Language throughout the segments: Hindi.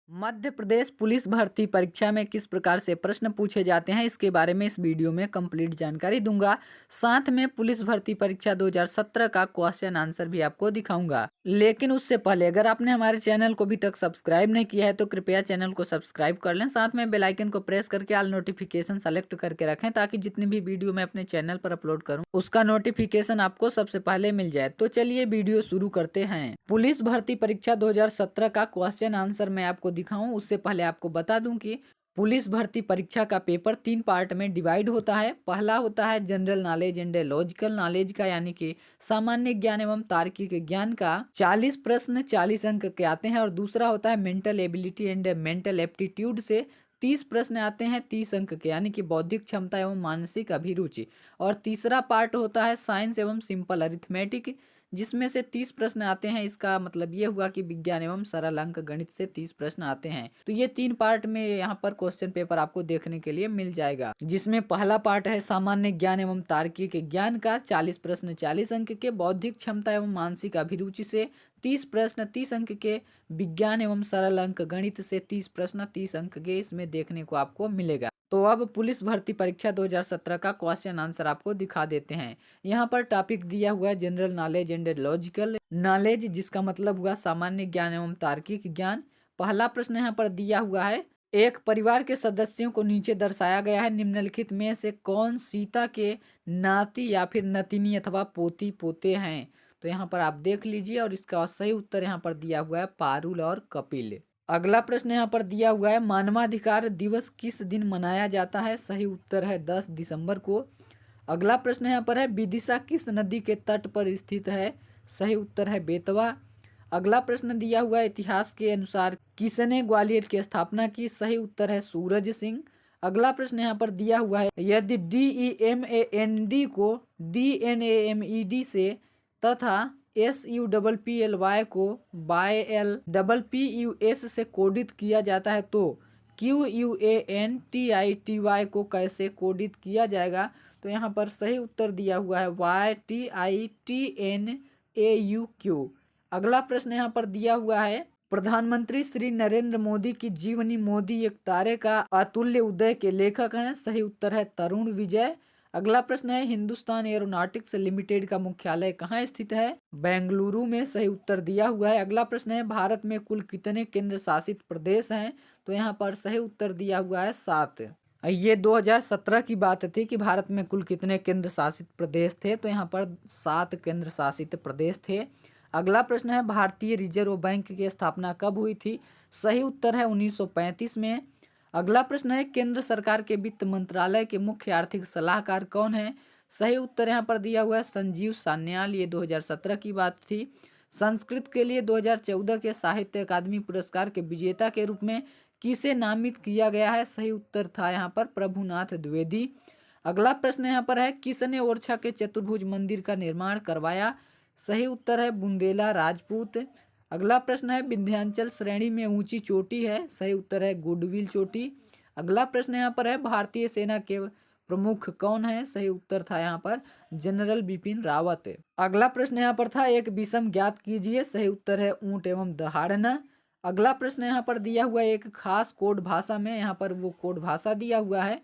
मध्य प्रदेश पुलिस भर्ती परीक्षा में किस प्रकार से प्रश्न पूछे जाते हैं, इसके बारे में इस वीडियो में कंप्लीट जानकारी दूंगा। साथ में पुलिस भर्ती परीक्षा 2017 का क्वेश्चन आंसर भी आपको दिखाऊंगा। लेकिन उससे पहले अगर आपने हमारे चैनल को अभी तक सब्सक्राइब नहीं किया है तो कृपया चैनल को सब्सक्राइब कर लें। साथ में बेल आइकन को प्रेस करके ऑल नोटिफिकेशन सेलेक्ट करके रखें ताकि जितनी भी वीडियो मैं अपने चैनल पर अपलोड करूँ उसका नोटिफिकेशन आपको सबसे पहले मिल जाए। तो चलिए वीडियो शुरू करते हैं। पुलिस भर्ती परीक्षा 2017 का क्वेश्चन आंसर मैं आपको दिखाऊं उससे पहले आपको बता दूं कि पुलिस भर्ती परीक्षा का पेपर 3 पार्ट में डिवाइड होता है। पहला होता है general knowledge and logical knowledge का, यानी कि सामान्य ज्ञान एवं तार्किक ज्ञान का 40 प्रश्न 40 अंक के आते हैं। और दूसरा होता है mental ability and mental aptitude से 30 प्रश्न आते हैं 30 अंक के, यानी कि बौद्धिक क्षमता एवं मानसिक अभिरुचि। और तीसरा पार्ट होता है साइंस एवं सिंपल अरिथमेटिक, जिसमें से 30 प्रश्न आते हैं। इसका मतलब ये हुआ कि विज्ञान एवं सरल अंक गणित से 30 प्रश्न आते हैं। तो ये 3 पार्ट में यहाँ पर क्वेश्चन पेपर आपको देखने के लिए मिल जाएगा, जिसमें पहला पार्ट है सामान्य ज्ञान एवं तार्किक ज्ञान का 40 प्रश्न 40 अंक के, बौद्धिक क्षमता एवं मानसिक अभिरुचि से 30 प्रश्न 30 अंक के, विज्ञान एवं सरल अंक गणित से 30 प्रश्न 30 अंक के इसमें देखने को आपको मिलेगा। तो अब पुलिस भर्ती परीक्षा 2017 का क्वेश्चन आंसर आपको दिखा देते हैं। यहाँ पर टॉपिक दिया हुआ है general knowledge and logical knowledge, जिसका मतलब हुआ सामान्य ज्ञान एवं तार्किक ज्ञान। पहला प्रश्न यहाँ पर दिया हुआ है, एक परिवार के सदस्यों को नीचे दर्शाया गया है, निम्नलिखित में से कौन सीता के नाती या फिर नतिनी अथवा पोती पोते हैं। तो यहाँ पर आप देख लीजिए और इसका सही उत्तर यहाँ पर दिया हुआ है पारुल और कपिल। अगला प्रश्न यहाँ पर दिया हुआ है, मानवाधिकार दिवस किस दिन मनाया जाता है। सही उत्तर है 10 दिसंबर को। अगला प्रश्न यहाँ पर है, विदिशा किस नदी के तट पर स्थित है। सही उत्तर है बेतवा। अगला प्रश्न दिया हुआ है, इतिहास के अनुसार किसने ग्वालियर की स्थापना की। सही उत्तर है सूरज सिंह। अगला प्रश्न यहाँ पर दिया हुआ है, यदि DEMAND को DNAMED से तथा SUPPLY को BYLPPUS से कोडित किया जाता है तो QUANTITY को कैसे कोडित किया जाएगा। तो यहाँ पर सही उत्तर दिया हुआ है YTITNAUQ। अगला प्रश्न यहाँ पर दिया हुआ है, प्रधानमंत्री श्री नरेंद्र मोदी की जीवनी मोदी एक तारे का अतुल्य उदय के लेखक हैं। सही उत्तर है तरुण विजय। अगला प्रश्न है, हिंदुस्तान एरोनॉटिक्स लिमिटेड का मुख्यालय कहाँ स्थित है। बेंगलुरु में। सही उत्तर दिया हुआ है। अगला प्रश्न है, भारत में कुल कितने केंद्र शासित प्रदेश हैं। तो यहाँ पर सही उत्तर दिया हुआ है 7। ये 2017 की बात थी कि भारत में कुल कितने केंद्र शासित प्रदेश थे, तो यहाँ पर 7 केंद्र शासित प्रदेश थे। अगला प्रश्न है, भारतीय रिजर्व बैंक की स्थापना कब हुई थी। सही उत्तर है 1935 में। अगला प्रश्न है, केंद्र सरकार के वित्त मंत्रालय के मुख्य आर्थिक सलाहकार कौन है। सही उत्तर यहाँ पर दिया हुआ है संजीव सान्याल। ये 2017 की बात थी। संस्कृत के लिए 2014 के साहित्य अकादमी पुरस्कार के विजेता के रूप में किसे नामित किया गया है। सही उत्तर था यहाँ पर प्रभुनाथ द्विवेदी। अगला प्रश्न यहाँ पर है, किसने ओरछा के चतुर्भुज मंदिर का निर्माण करवाया। सही उत्तर है बुंदेला राजपूत। अगला प्रश्न है, विंध्याचल श्रेणी में ऊंची चोटी है। सही उत्तर है गुडविल चोटी। अगला प्रश्न यहाँ पर है, भारतीय सेना के प्रमुख कौन है। सही उत्तर था यहाँ पर जनरल बिपिन रावत। अगला प्रश्न यहाँ पर था, एक विषम ज्ञात कीजिए। सही उत्तर है ऊंट एवं दहाड़ना। अगला प्रश्न यहाँ पर दिया हुआ है, एक खास कोड भाषा में, यहाँ पर वो कोड भाषा दिया हुआ है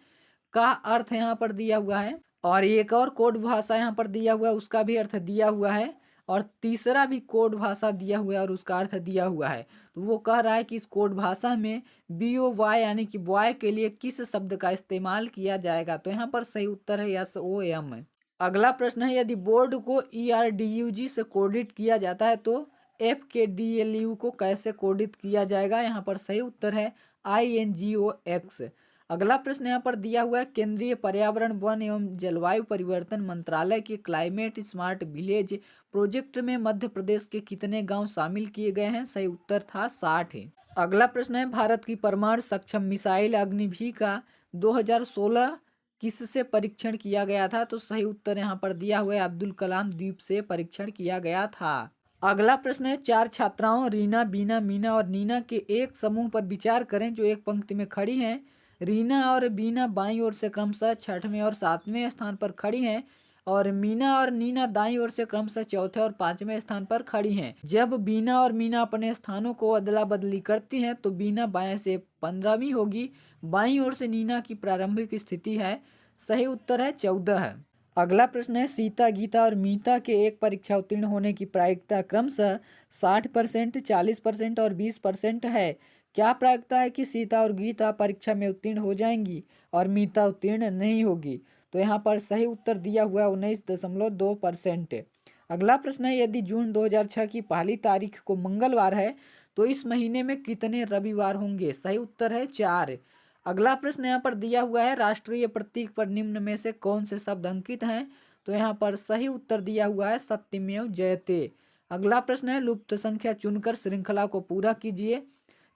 का अर्थ यहाँ पर दिया हुआ है, और एक और कोड भाषा यहाँ पर दिया हुआ है उसका भी अर्थ दिया हुआ है, और तीसरा भी कोड भाषा दिया हुआ है और उसका अर्थ दिया हुआ है। तो वो कह रहा है कि इस कोड भाषा में BOY यानी कि बॉय के लिए किस शब्द का इस्तेमाल किया जाएगा। तो यहाँ पर सही उत्तर है SOM। अगला प्रश्न है, यदि बोर्ड को ERDUG से कोडित किया जाता है तो FKDLU को कैसे कोडित किया जाएगा। यहाँ पर सही उत्तर है INGOX। अगला प्रश्न यहाँ पर दिया हुआ है, केंद्रीय पर्यावरण वन एवं जलवायु परिवर्तन मंत्रालय के क्लाइमेट स्मार्ट विलेज प्रोजेक्ट में मध्य प्रदेश के कितने गांव शामिल किए गए हैं। सही उत्तर था 60। अगला प्रश्न है, भारत की परमाणु सक्षम मिसाइल अग्निवी का 2016 किससे परीक्षण किया गया था। तो सही उत्तर यहाँ पर दिया हुआ है अब्दुल कलाम द्वीप से परीक्षण किया गया था। अगला प्रश्न है, 4 छात्राओं रीना बीना मीना और नीना के एक समूह पर विचार करें जो एक पंक्ति में खड़ी हैं। रीना और बीना बाईं ओर से क्रमशः 6वें और 7वें स्थान पर खड़ी हैं। और मीना और नीना दाईं ओर से क्रमशः चौथे और पांचवें स्थान पर खड़ी हैं। जब बीना और मीना अपने स्थानों को अदला बदली करती हैं तो बीना बाएं से 15वीं होगी, बाईं ओर से नीना की प्रारंभिक स्थिति है। सही उत्तर है 14। अगला प्रश्न है, सीता, गीता और मीता के एक परीक्षा उत्तीर्ण होने की प्रायिकता क्रमशः 60%, 40% और 20% है। क्या प्रायिकता है कि सीता और गीता परीक्षा में उत्तीर्ण हो जाएंगी और मीता उत्तीर्ण नहीं होगी? तो यहाँ पर सही उत्तर दिया हुआ है 19.2%। अगला प्रश्न है, यदि जून 2006 की पहली तारीख को मंगलवार है तो इस महीने में कितने रविवार होंगे? सही उत्तर है 4। अगला प्रश्न यहाँ पर दिया हुआ है, राष्ट्रीय प्रतीक पर निम्न में से कौन से शब्द अंकित हैं? तो यहाँ पर सही उत्तर दिया हुआ है सत्यमेव जयते। अगला प्रश्न है, लुप्त संख्या चुनकर श्रृंखला को पूरा कीजिए।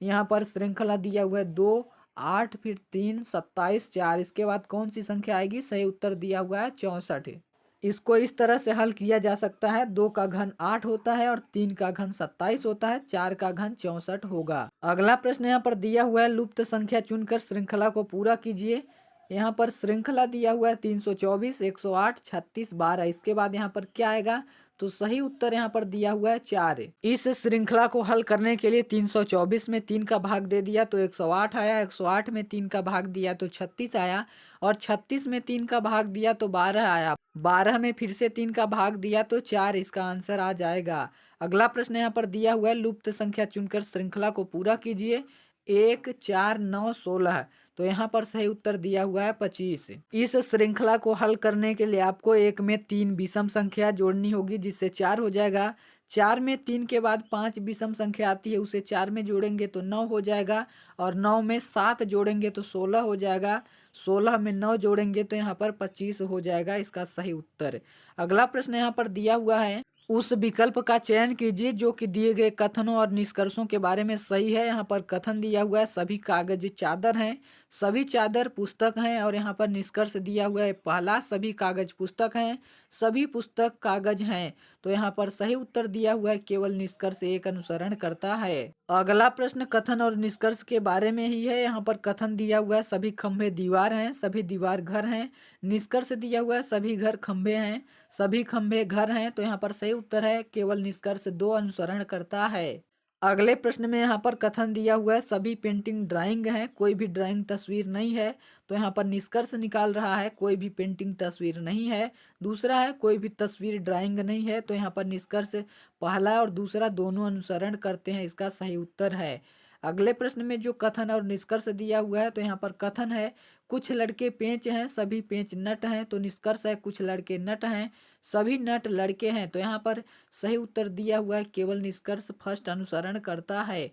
यहाँ पर श्रृंखला दिया हुआ है 2, 8, फिर 3, 27, 4। इसके बाद कौन सी संख्या आएगी? सही उत्तर दिया हुआ है 64। इसको इस तरह से हल किया जा सकता है, 2 का घन 8 होता है और 3 का घन 27 होता है, 4 का घन 64 होगा। अगला प्रश्न यहाँ पर दिया हुआ है, लुप्त संख्या चुनकर श्रृंखला को पूरा कीजिए। यहाँ पर श्रृंखला दिया हुआ है 324, 108, 36, 12। इसके बाद यहाँ पर क्या आएगा? तो सही उत्तर यहाँ पर दिया हुआ है 4। इस श्रृंखला को हल करने के लिए 324 में 3 का भाग दे दिया तो 108 आया, 108 में 3 का भाग दिया तो 36 आया, और 36 में 3 का भाग दिया तो 12 आया, 12 में फिर से 3 का भाग दिया तो 4। इसका आंसर आ जाएगा। अगला प्रश्न यहाँ पर दिया हुआ है, लुप्त संख्या चुनकर श्रृंखला को पूरा कीजिए। 1, 4, 9, 16। तो यहाँ पर सही उत्तर दिया हुआ है 25। इस श्रृंखला को हल करने के लिए आपको 1 में 3 विषम संख्या जोड़नी होगी जिससे 4 हो जाएगा। 4 में 3 के बाद 5 विषम संख्या आती है, उसे 4 में जोड़ेंगे तो 9 हो जाएगा, और 9 में 7 जोड़ेंगे तो 16 हो जाएगा, 16 में 9 जोड़ेंगे तो यहाँ पर 25 हो जाएगा इसका सही उत्तर। अगला प्रश्न यहाँ पर दिया हुआ है, उस विकल्प का चयन कीजिए जो कि दिए गए कथनों और निष्कर्षों के बारे में सही है। यहाँ पर कथन दिया हुआ है, सभी कागज चादर हैं, सभी चादर पुस्तक हैं, और यहाँ पर निष्कर्ष दिया हुआ है, पहला, सभी कागज पुस्तक हैं, सभी पुस्तक कागज हैं। तो यहाँ पर सही उत्तर दिया हुआ है, केवल निष्कर्ष एक अनुसरण करता है। अगला प्रश्न कथन और निष्कर्ष के बारे में ही है। यहाँ पर कथन दिया हुआ है, सभी खंभे दीवार हैं, सभी दीवार घर हैं। निष्कर्ष दिया हुआ है, सभी घर खंभे हैं, सभी खंभे घर हैं। तो यहाँ पर सही उत्तर है, केवल निष्कर्ष 2 अनुसरण करता है। अगले प्रश्न में यहाँ पर कथन दिया हुआ है, सभी पेंटिंग ड्राइंग है, कोई भी ड्राइंग तस्वीर नहीं है। तो यहाँ पर निष्कर्ष निकाल रहा है, कोई भी पेंटिंग तस्वीर नहीं है। दूसरा है, कोई भी तस्वीर ड्राइंग नहीं है। तो यहाँ पर निष्कर्ष पहला और दूसरा दोनों अनुसरण करते हैं, इसका सही उत्तर है। अगले प्रश्न में जो कथन और निष्कर्ष दिया हुआ है, तो यहाँ पर कथन है, कुछ लड़के पेंच हैं, सभी पेंच नट हैं। तो निष्कर्ष है, कुछ लड़के नट हैं, सभी नट लड़के हैं। तो यहाँ पर सही उत्तर दिया हुआ है, केवल निष्कर्ष फर्स्ट अनुसरण करता है।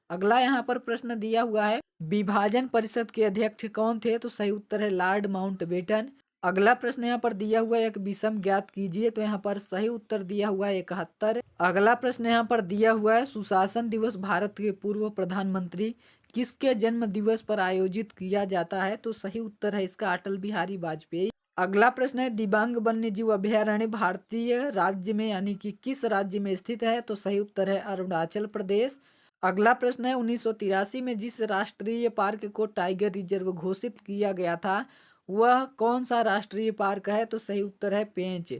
अगला यहाँ पर प्रश्न दिया हुआ है, विभाजन परिषद के अध्यक्ष कौन थे? तो सही उत्तर है लॉर्ड माउंटबेटन। अगला प्रश्न यहाँ पर दिया हुआ है, एक विषम ज्ञात कीजिए। तो यहाँ पर सही उत्तर दिया हुआ है 71। अगला प्रश्न यहाँ पर दिया हुआ है, सुशासन दिवस भारत के पूर्व प्रधानमंत्री किसके जन्म दिवस पर आयोजित किया जाता है? तो सही उत्तर है इसका अटल बिहारी वाजपेयी। अगला प्रश्न है, दिबांग वन्य जीव अभयारण्य भारतीय राज्य में यानी कि किस राज्य में स्थित है? तो सही उत्तर है अरुणाचल प्रदेश। अगला प्रश्न है, 1983 में जिस राष्ट्रीय पार्क को टाइगर रिजर्व घोषित किया गया था वह कौन सा राष्ट्रीय पार्क है? तो सही उत्तर है पेंच।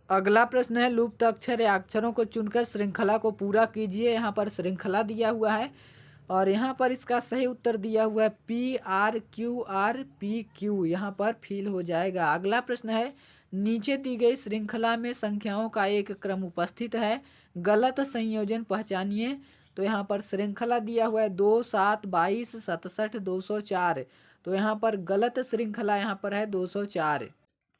अगला प्रश्न है, लुप्त अक्षर या अक्षरों को चुनकर श्रृंखला को पूरा कीजिए। यहाँ पर श्रृंखला दिया हुआ है और यहाँ पर इसका सही उत्तर दिया हुआ है PRQRPQ। यहाँ पर फिल हो जाएगा। अगला प्रश्न है, नीचे दी गई श्रृंखला में संख्याओं का एक क्रम उपस्थित है, गलत संयोजन पहचानिए। तो यहाँ पर श्रृंखला दिया हुआ है 2, 7, 22, 67, 204। तो यहाँ पर गलत श्रृंखला यहाँ पर है 204।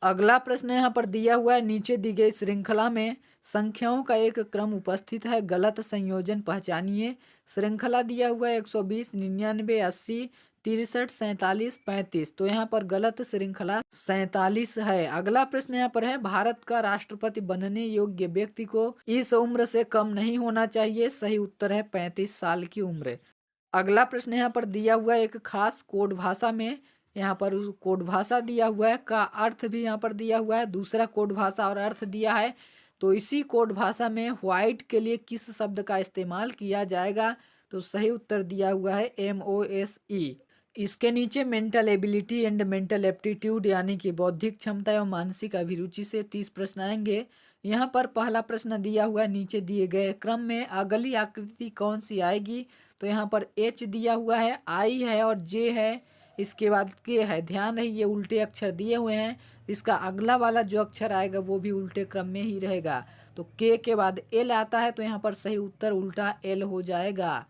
अगला प्रश्न यहाँ पर दिया हुआ है, नीचे दी गई श्रृंखला में संख्याओं का एक क्रम उपस्थित है, गलत संयोजन पहचानिए। श्रृंखला दिया हुआ है 120, 99, 80, 63, 47, 35। तो यहाँ पर गलत श्रृंखला 47 है। अगला प्रश्न यहाँ पर है, भारत का राष्ट्रपति बनने योग्य व्यक्ति को इस उम्र से कम नहीं होना चाहिए। सही उत्तर है 35 साल की उम्र। अगला प्रश्न यहाँ पर दिया हुआ है, एक खास कोड भाषा में, यहाँ पर कोड भाषा दिया हुआ है का अर्थ भी यहाँ पर दिया हुआ है, दूसरा कोड भाषा और अर्थ दिया है। तो इसी कोड भाषा में व्हाइट के लिए किस शब्द का इस्तेमाल किया जाएगा? तो सही उत्तर दिया हुआ है MOSE। इसके नीचे mental ability and mental aptitude यानी कि बौद्धिक क्षमता एवं मानसिक अभिरुचि से 30 प्रश्न आएंगे। यहाँ पर पहला प्रश्न दिया हुआ है, नीचे दिए गए क्रम में अगली आकृति कौन सी आएगी। तो यहाँ पर एच दिया हुआ है, आई है और जे है, इसके बाद के है। ध्यान रहे ये उल्टे अक्षर दिए हुए हैं, इसका अगला वाला जो अक्षर आएगा वो भी उल्टे क्रम में ही रहेगा। तो के बाद एल आता है, तो यहाँ पर सही उत्तर उल्टा एल हो जाएगा।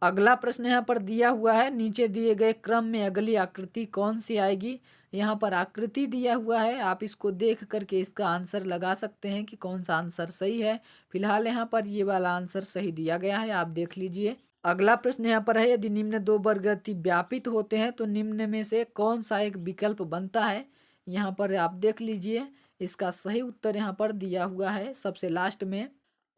अगला प्रश्न यहाँ पर दिया हुआ है, नीचे दिए गए क्रम में अगली आकृति कौन सी आएगी। यहाँ पर आकृति दिया हुआ है, आप इसको देख करके इसका आंसर लगा सकते हैं कि कौन सा आंसर सही है। फिलहाल यहाँ पर ये वाला आंसर सही दिया गया है, आप देख लीजिए। अगला प्रश्न यहाँ पर है, यदि निम्न दो वर्ग अति व्यापित होते हैं तो निम्न में से कौन सा एक विकल्प बनता है। यहाँ पर आप देख लीजिए, इसका सही उत्तर यहाँ पर दिया हुआ है सबसे लास्ट में।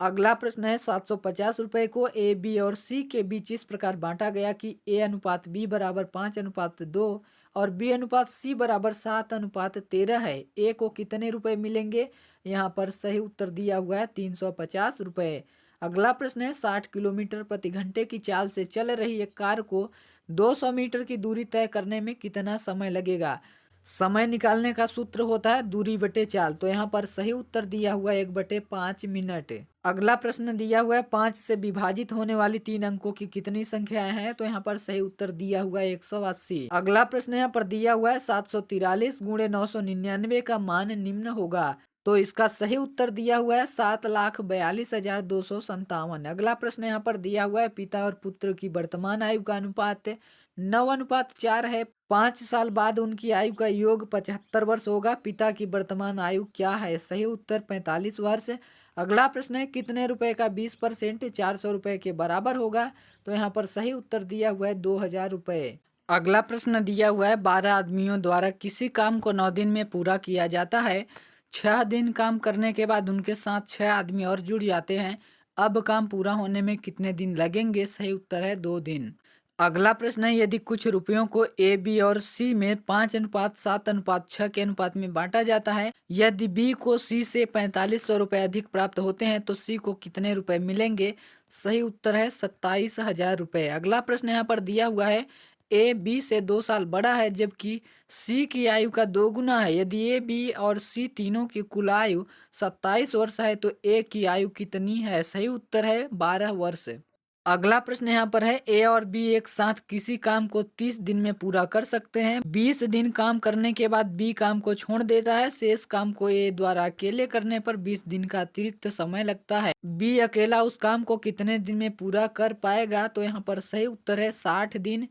अगला प्रश्न है, 750 रुपये को ए बी और सी के बीच इस प्रकार बांटा गया कि ए अनुपात बी बराबर 5:2 और बी अनुपात सी बराबर 7:13 है। ए को कितने रुपए मिलेंगे। यहाँ पर सही उत्तर दिया हुआ है 350 रुपये। अगला प्रश्न है, 60 किलोमीटर प्रति घंटे की चाल से चल रही एक कार को 200 मीटर की दूरी तय करने में कितना समय लगेगा। समय निकालने का सूत्र होता है दूरी बटे चाल। तो यहाँ पर सही उत्तर दिया हुआ है 1/5 मिनट। अगला प्रश्न दिया हुआ है, 5 से विभाजित होने वाली 3 अंकों की कितनी संख्याएं हैं। तो यहाँ पर सही उत्तर दिया हुआ है 180। अगला प्रश्न यहाँ पर दिया हुआ है, 743 × 999 का मान निम्न होगा। तो इसका सही उत्तर दिया हुआ है 7,42,257। अगला प्रश्न यहाँ पर दिया हुआ है, पिता और पुत्र की वर्तमान आयु का अनुपात 9:4 है। 5 साल बाद उनकी आयु का योग 75 वर्ष होगा। पिता की वर्तमान आयु क्या है। सही उत्तर 45 वर्ष। अगला प्रश्न है, कितने रुपए का 20% 400 रुपए के बराबर होगा। तो यहाँ पर सही उत्तर दिया हुआ है 2000 रुपये। अगला प्रश्न दिया हुआ है, 12 आदमियों द्वारा किसी काम को 9 दिन में पूरा किया जाता है। 6 दिन काम करने के बाद उनके साथ 6 आदमी और जुड़ जाते हैं। अब काम पूरा होने में कितने दिन लगेंगे। सही उत्तर है 2 दिन। अगला प्रश्न है, यदि कुछ रुपयों को ए बी और सी में 5:7:6 के अनुपात में बांटा जाता है, यदि बी को सी से 4500 रुपये अधिक प्राप्त होते हैं तो सी को कितने रुपए मिलेंगे। सही उत्तर है 27,000 रुपये। अगला प्रश्न यहाँ पर दिया हुआ है, ए बी से 2 साल बड़ा है जबकि सी की आयु का 2 गुना है। यदि ए बी और सी तीनों की कुल आयु 27 वर्ष है तो ए की आयु कितनी है। सही उत्तर है 12 वर्ष। अगला प्रश्न यहाँ पर है, ए और बी एक साथ किसी काम को 30 दिन में पूरा कर सकते हैं। 20 दिन काम करने के बाद बी काम को छोड़ देता है। शेष काम को ए द्वारा अकेले करने पर 20 दिन का अतिरिक्त समय लगता है। बी अकेला उस काम को कितने दिन में पूरा कर पाएगा। तो यहाँ पर सही उत्तर है 60 दिन।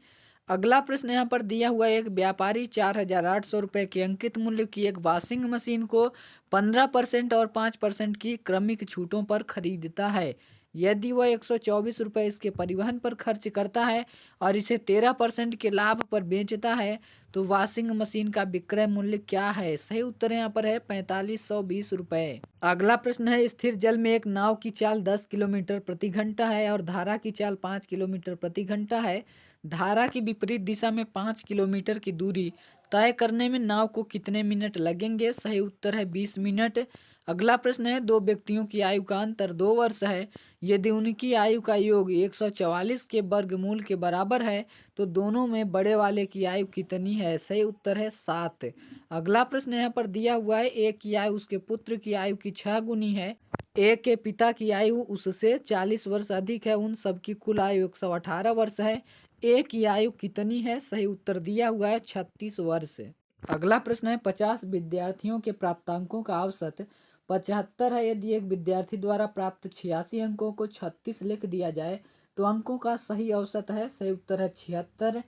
अगला प्रश्न यहाँ पर दिया हुआ है, एक व्यापारी 4,800 रुपये के अंकित मूल्य की एक वॉशिंग मशीन को 15% और 5% की क्रमिक छूटों पर खरीदता है। यदि वह 124 रुपये इसके परिवहन पर खर्च करता है और इसे 13% के लाभ पर बेचता है तो वॉशिंग मशीन का विक्रय मूल्य क्या है। सही उत्तर यहाँ पर है 4520 रुपये। अगला प्रश्न है, स्थिर जल में एक नाव की चाल 10 किलोमीटर प्रति घंटा है और धारा की चाल 5 किलोमीटर प्रति घंटा है। धारा की विपरीत दिशा में 5 किलोमीटर की दूरी तय करने में नाव को कितने मिनट लगेंगे। सही उत्तर है 20 मिनट। अगला प्रश्न है, 2 व्यक्तियों की आयु का अंतर 2 वर्ष है। यदि उनकी आयु का योग 144 के वर्गमूल के बराबर है तो दोनों में बड़े वाले की आयु कितनी है। सही उत्तर है 7। अगला प्रश्न यहाँ पर दिया हुआ है, ए की आयु उसके पुत्र की आयु की 6 गुनी है। ए के पिता की आयु उससे 40 वर्ष अधिक है। उन सब की कुल आयु 118 वर्ष है। ए की आयु कितनी है। सही उत्तर दिया हुआ है 36 वर्ष। अगला प्रश्न है, 50 विद्यार्थियों के प्राप्तांकों का औसत 75 है। यदि एक विद्यार्थी द्वारा प्राप्त 86 अंकों को 36 लिख दिया जाए तो अंकों का सही औसत है। सही उत्तर है 76।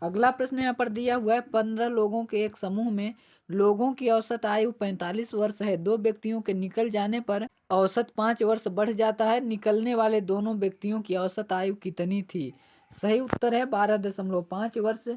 अगला प्रश्न यहाँ पर दिया हुआ है, 15 लोगों के एक समूह में लोगों की औसत आयु 45 वर्ष है। 2 व्यक्तियों के निकल जाने पर औसत 5 वर्ष बढ़ जाता है। निकलने वाले दोनों व्यक्तियों की औसत आयु कितनी थी। सही उत्तर है 12.5 वर्ष।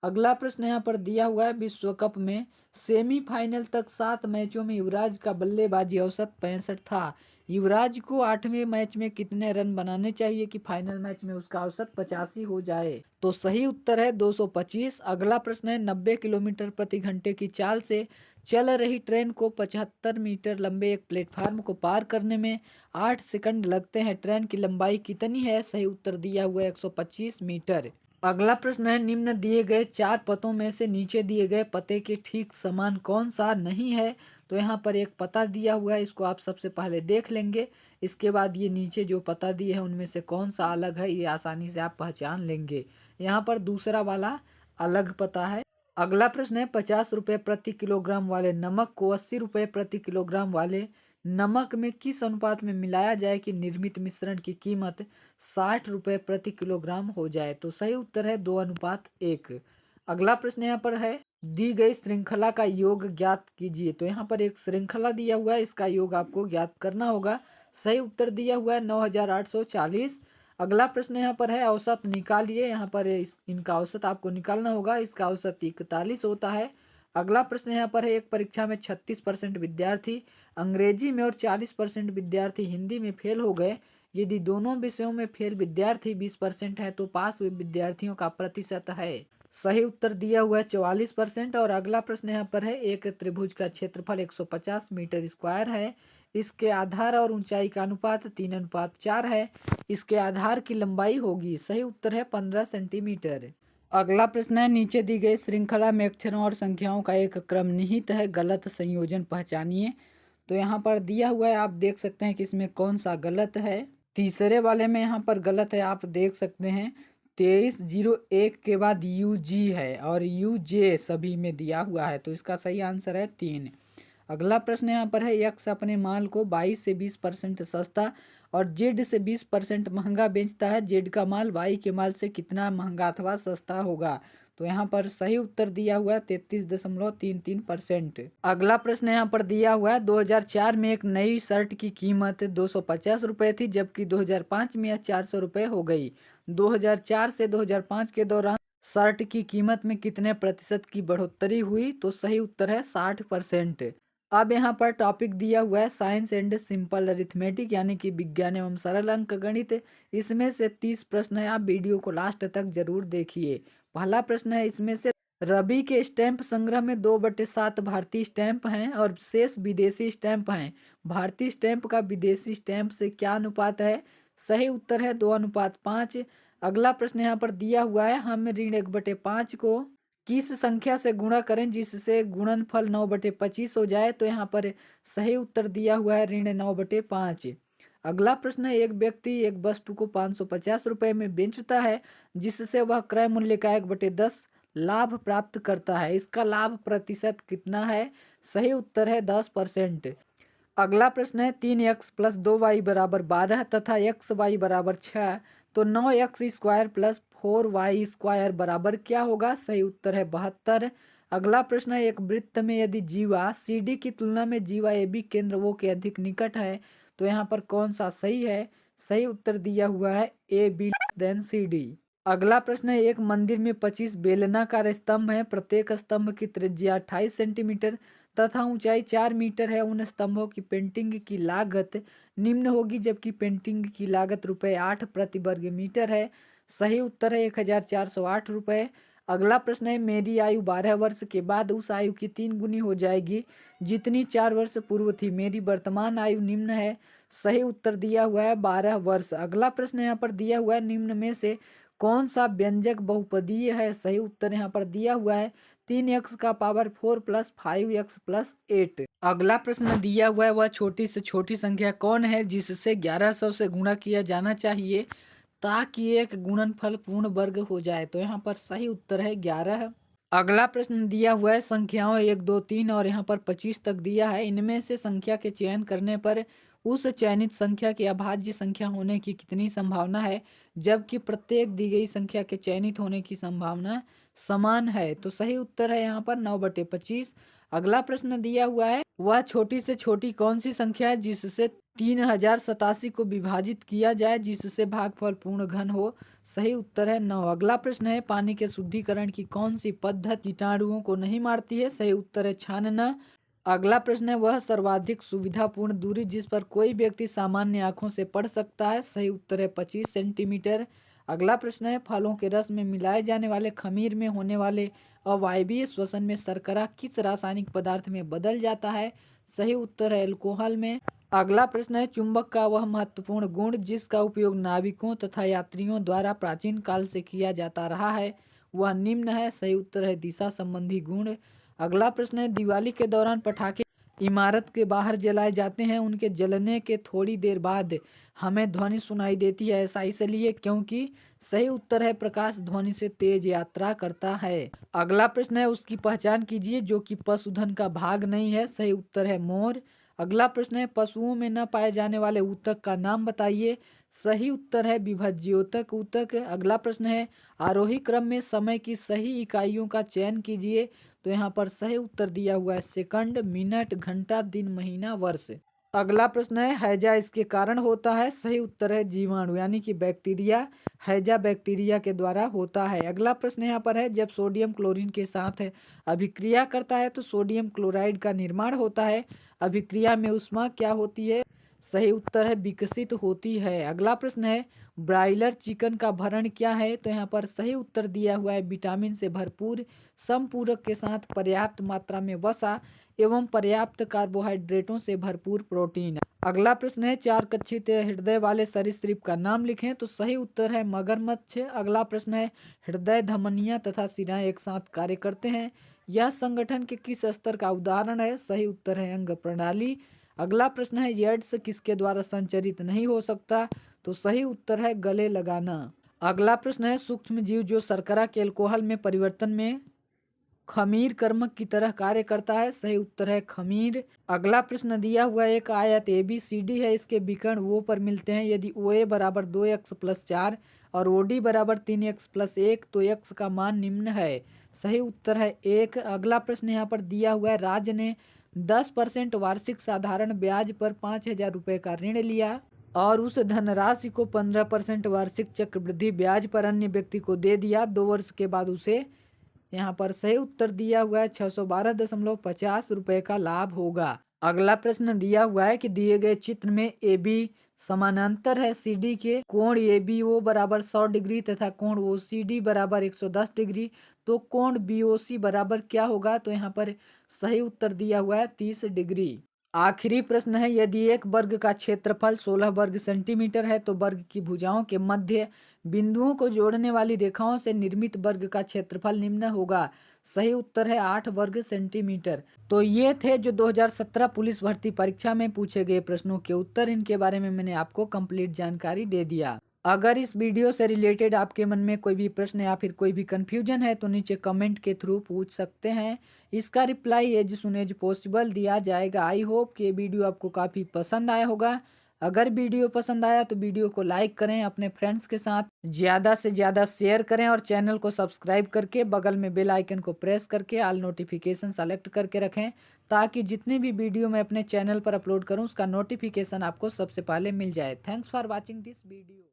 अगला प्रश्न यहाँ पर दिया हुआ है, विश्व कप में सेमीफाइनल तक 7 मैचों में युवराज का बल्लेबाजी औसत 65 था। युवराज को 8वें मैच में कितने रन बनाने चाहिए कि फाइनल मैच में उसका औसत 85 हो जाए। तो सही उत्तर है 225। अगला प्रश्न है, 90 किलोमीटर प्रति घंटे की चाल से चल रही ट्रेन को 75 मीटर लंबे एक प्लेटफार्म को पार करने में 8 सेकंड लगते हैं। ट्रेन की लंबाई कितनी है। सही उत्तर दिया हुआ है 125 मीटर। अगला प्रश्न है, निम्न दिए गए 4 पतों में से नीचे दिए गए पते के ठीक समान कौन सा नहीं है। तो यहाँ पर एक पता दिया हुआ है, इसको आप सबसे पहले देख लेंगे। इसके बाद ये नीचे जो पता दिए हैं उनमें से कौन सा अलग है, ये आसानी से आप पहचान लेंगे। यहाँ पर दूसरा वाला अलग पता है। अगला प्रश्न है, 50 रुपये प्रति किलोग्राम वाले नमक को 80 रुपये प्रति किलोग्राम वाले नमक में किस अनुपात में मिलाया जाए कि निर्मित मिश्रण की कीमत 60 रुपये प्रति किलोग्राम हो जाए। तो सही उत्तर है 2:1। अगला प्रश्न यहाँ पर है, दी गई श्रृंखला का योग ज्ञात कीजिए। तो यहाँ पर एक श्रृंखला दिया हुआ है, इसका योग आपको ज्ञात करना होगा। सही उत्तर दिया हुआ है 9840। अगला प्रश्न यहाँ पर है, औसत निकालिए। यहाँ पर इनका औसत आपको निकालना होगा, इसका औसत 41 होता है। अगला प्रश्न यहाँ पर है, एक परीक्षा में 36% विद्यार्थी अंग्रेजी में और 40% विद्यार्थी हिंदी में फेल हो गए। यदि दोनों विषयों में फेल विद्यार्थी 20% है तो पास हुए विद्यार्थियों का प्रतिशत है। सही उत्तर दिया हुआ है 44%। और अगला प्रश्न यहाँ पर है, एक त्रिभुज का क्षेत्रफल 150 मीटर स्क्वायर है। इसके आधार और ऊंचाई का अनुपात 3:4 है। इसके आधार की लंबाई होगी। सही उत्तर है 15 सेंटीमीटर। अगला प्रश्न है, नीचे दी गई श्रृंखला में अक्षरों और संख्याओं का एक क्रम निहित है, गलत संयोजन पहचानिए। तो यहाँ पर दिया हुआ है, आप देख सकते हैं कि इसमें कौन सा गलत है। तीसरे वाले में यहाँ पर गलत है, आप देख सकते हैं 2301 के बाद UG है और UJ सभी में दिया हुआ है, तो इसका सही आंसर है 3। अगला प्रश्न यहाँ पर है, यक्स अपने माल को 22 से 20% सस्ता और जेड से 20% महंगा बेचता है। जेड का माल वाई के माल से कितना महंगा अथवा सस्ता होगा। तो यहाँ पर सही उत्तर दिया हुआ है 33.33%। अगला प्रश्न यहाँ पर दिया हुआ है, 2004 में एक नई शर्ट की कीमत 250 रुपये थी, जबकि 2005 में यह 400 रुपये हो गई। 2004 से 2005 के दौरान शर्ट की कीमत में कितने प्रतिशत की बढ़ोतरी हुई। तो सही उत्तर है 60%। अब यहाँ पर टॉपिक दिया हुआ है, साइंस एंड सिंपल अरिथमेटिक यानी कि विज्ञान एवं सरल अंक गणित। इसमें से 30 प्रश्न है, आप वीडियो को लास्ट तक जरूर देखिए। पहला प्रश्न है, इसमें से रवि के स्टैंप संग्रह में 2/7 भारतीय स्टैंप हैं और शेष विदेशी स्टैंप हैं। भारतीय स्टैंप का विदेशी स्टैंप से क्या अनुपात है। सही उत्तर है 2:5। अगला प्रश्न यहाँ पर दिया हुआ है, हम ऋण 1/5 को किस संख्या से गुणा करें जिससे गुणनफल 9/25 हो जाए। तो यहाँ पर सही उत्तर दिया हुआ है ऋण 9/5। अगला प्रश्न है, एक व्यक्ति एक वस्तु को 550 रुपये में बेचता है जिससे वह क्रय मूल्य का 1/10 लाभ प्राप्त करता है। इसका लाभ प्रतिशत कितना है। सही उत्तर है 10%। अगला प्रश्न है, 3x + 2y = 12 तथा xy = 6, तो 9x² + 4y² बराबर क्या होगा। सही उत्तर है 72। अगला प्रश्न है, एक वृत्त में यदि जीवा CD की तुलना में जीवा AB केंद्र O के अधिक निकट है तो यहाँ पर कौन सा सही है। सही उत्तर दिया हुआ है AB > CD। अगला प्रश्न है, एक मंदिर में 25 बेलनाकार स्तंभ है, प्रत्येक स्तंभ की त्रिज्या 28 सेंटीमीटर तथा ऊंचाई 4 मीटर है। उन स्तंभों की पेंटिंग की लागत निम्न होगी, जबकि पेंटिंग की लागत ₹8 प्रति वर्ग मीटर है। सही उत्तर है 1408 रुपये। अगला प्रश्न है, मेरी आयु 12 वर्ष के बाद उस आयु की 3 गुनी हो जाएगी जितनी 4 वर्ष पूर्व थी। मेरी वर्तमान आयु निम्न है। सही उत्तर दिया हुआ है 12 वर्ष। अगला प्रश्न यहाँ पर दिया हुआ है, निम्न में से कौन सा व्यंजक बहुपदीय है। सही उत्तर यहाँ पर दिया हुआ है 3x का पावर 4 + 5x + 8। अगला प्रश्न दिया हुआ है, वह छोटी से छोटी संख्या कौन है जिससे 1100 से गुणा किया जाना चाहिए ताकि एक गुणनफल पूर्ण वर्ग हो जाए। तो यहाँ पर सही उत्तर है 11। अगला प्रश्न दिया हुआ है, संख्याओं 1, 2, 3 और यहाँ पर 25 तक दिया है। इनमें से संख्या के चयन करने पर उस चयनित संख्या की अभाज्य संख्या होने की कितनी संभावना है, जबकि प्रत्येक दी गई संख्या के चयनित होने की संभावना समान है। तो सही उत्तर है यहाँ पर 9/25। अगला प्रश्न दिया हुआ है, वह छोटी से छोटी कौन सी संख्या है जिससे 3087 को विभाजित किया जाए जिससे भागफल पूर्ण घन हो। सही उत्तर है 9। अगला प्रश्न है, पानी के शुद्धिकरण की कौन सी पद्धति कीटाणुओं को नहीं मारती है। सही उत्तर है छानना। अगला प्रश्न है, वह सर्वाधिक सुविधापूर्ण दूरी जिस पर कोई व्यक्ति सामान्य आंखों से पढ़ सकता है। सही उत्तर है 25 सेंटीमीटर। अगला प्रश्न है, फलों के रस में मिलाए जाने वाले खमीर में होने वाले अवायवीय श्वसन में शर्करा किस रासायनिक पदार्थ में बदल जाता है। सही उत्तर है अल्कोहल में। अगला प्रश्न है, चुंबक का वह महत्वपूर्ण गुण जिसका उपयोग नाविकों तथा यात्रियों द्वारा प्राचीन काल से किया जाता रहा है वह निम्न है। सही उत्तर है दिशा संबंधी गुण। अगला प्रश्न है, दिवाली के दौरान पटाखे इमारत के बाहर जलाए जाते हैं, उनके जलने के थोड़ी देर बाद हमें ध्वनि सुनाई देती है, ऐसा इसलिए क्योंकि। सही उत्तर है प्रकाश ध्वनि से तेज यात्रा करता है। अगला प्रश्न है, उसकी पहचान कीजिए जो कि पशुधन का भाग नहीं है। सही उत्तर है मोर। अगला प्रश्न है, पशुओं में न पाए जाने वाले ऊतक का नाम बताइए। सही उत्तर है विभज्योतक ऊतक। अगला प्रश्न है, आरोही क्रम में समय की सही इकाइयों का चयन कीजिए। तो यहाँ पर सही उत्तर दिया हुआ है सेकंड, मिनट, घंटा, दिन, महीना, वर्ष। अगला प्रश्न है, हैजा इसके कारण होता है। सही उत्तर है जीवाणु यानी कि बैक्टीरिया। हैजा बैक्टीरिया के द्वारा होता है। अगला प्रश्न यहाँ पर है, जब सोडियम क्लोरीन के साथ अभिक्रिया करता है तो सोडियम क्लोराइड का निर्माण होता है। अभिक्रिया में ऊष्मा क्या होती है? सही उत्तर है विकसित होती है। अगला प्रश्न है, ब्रायलर चिकन का भरण क्या है? तो यहाँ पर सही उत्तर दिया हुआ है विटामिन से भरपूर, समपूरक के साथ पर्याप्त मात्रा में वसा एवं पर्याप्त कार्बोहाइड्रेटों से भरपूर प्रोटीन। अगला प्रश्न है, चार कक्षित हृदय वाले सरीसृप का नाम लिखें। तो सही उत्तर है मगरमच्छ। अगला प्रश्न है, हृदय, धमनियां तथा सिराएं एक साथ कार्य करते हैं, यह संगठन के किस स्तर का उदाहरण है? सही उत्तर है अंग प्रणाली। अगला प्रश्न है, एड्स किसके द्वारा संचरित नहीं हो सकता? तो सही उत्तर है गले लगाना। अगला प्रश्न है, सूक्ष्म जीव जो शर्करा के अल्कोहल में परिवर्तन में खमीर कर्मक की तरह कार्य करता है। सही उत्तर है खमीर। अगला प्रश्न दिया हुआ एक आयत ABCD है, इसके विकर्ण वो पर मिलते हैं यदि OA बराबर 2x+4 और OD बराबर 3x+1 तो x का मान निम्न है। सही उत्तर है 1। अगला प्रश्न यहाँ पर दिया हुआ है, राज्य ने 10% वार्षिक साधारण ब्याज पर 5,000 रुपये का ऋण लिया और उस धनराशि को 15% वार्षिक चक्रवृद्धि ब्याज पर अन्य व्यक्ति को दे दिया। 2 वर्ष के बाद उसे, यहाँ पर सही उत्तर दिया हुआ है 612.50 रुपये का लाभ होगा। अगला प्रश्न दिया हुआ है कि दिए गए चित्र में AB समानांतर है CD के, कोण ABO बराबर 100 डिग्री तथा कोण OCD बराबर 110 डिग्री, तो कोण BOC बराबर क्या होगा? तो यहाँ पर सही उत्तर दिया हुआ है 30 डिग्री। आखिरी प्रश्न है, यदि एक वर्ग का क्षेत्रफल 16 वर्ग सेंटीमीटर है तो वर्ग की भुजाओं के मध्य बिंदुओं को जोड़ने वाली रेखाओं से निर्मित वर्ग का क्षेत्रफल निम्न होगा। सही उत्तर है 8 वर्ग सेंटीमीटर। तो ये थे जो 2017 पुलिस भर्ती परीक्षा में पूछे गए प्रश्नों के उत्तर। इनके बारे में मैंने आपको कंप्लीट जानकारी दे दिया। अगर इस वीडियो से रिलेटेड आपके मन में कोई भी प्रश्न या फिर कोई भी कंफ्यूजन है तो नीचे कमेंट के थ्रू पूछ सकते हैं। इसका reply as soon as possible दिया जाएगा। आई होप कि ये वीडियो आपको काफ़ी पसंद आया होगा। अगर वीडियो पसंद आया तो वीडियो को लाइक करें, अपने फ्रेंड्स के साथ ज़्यादा से ज़्यादा शेयर करें और चैनल को सब्सक्राइब करके बगल में बेल आइकन को प्रेस करके ऑल नोटिफिकेशन सेलेक्ट करके रखें ताकि जितनी भी वीडियो मैं अपने चैनल पर अपलोड करूं उसका नोटिफिकेशन आपको सबसे पहले मिल जाए। Thanks for watching this video.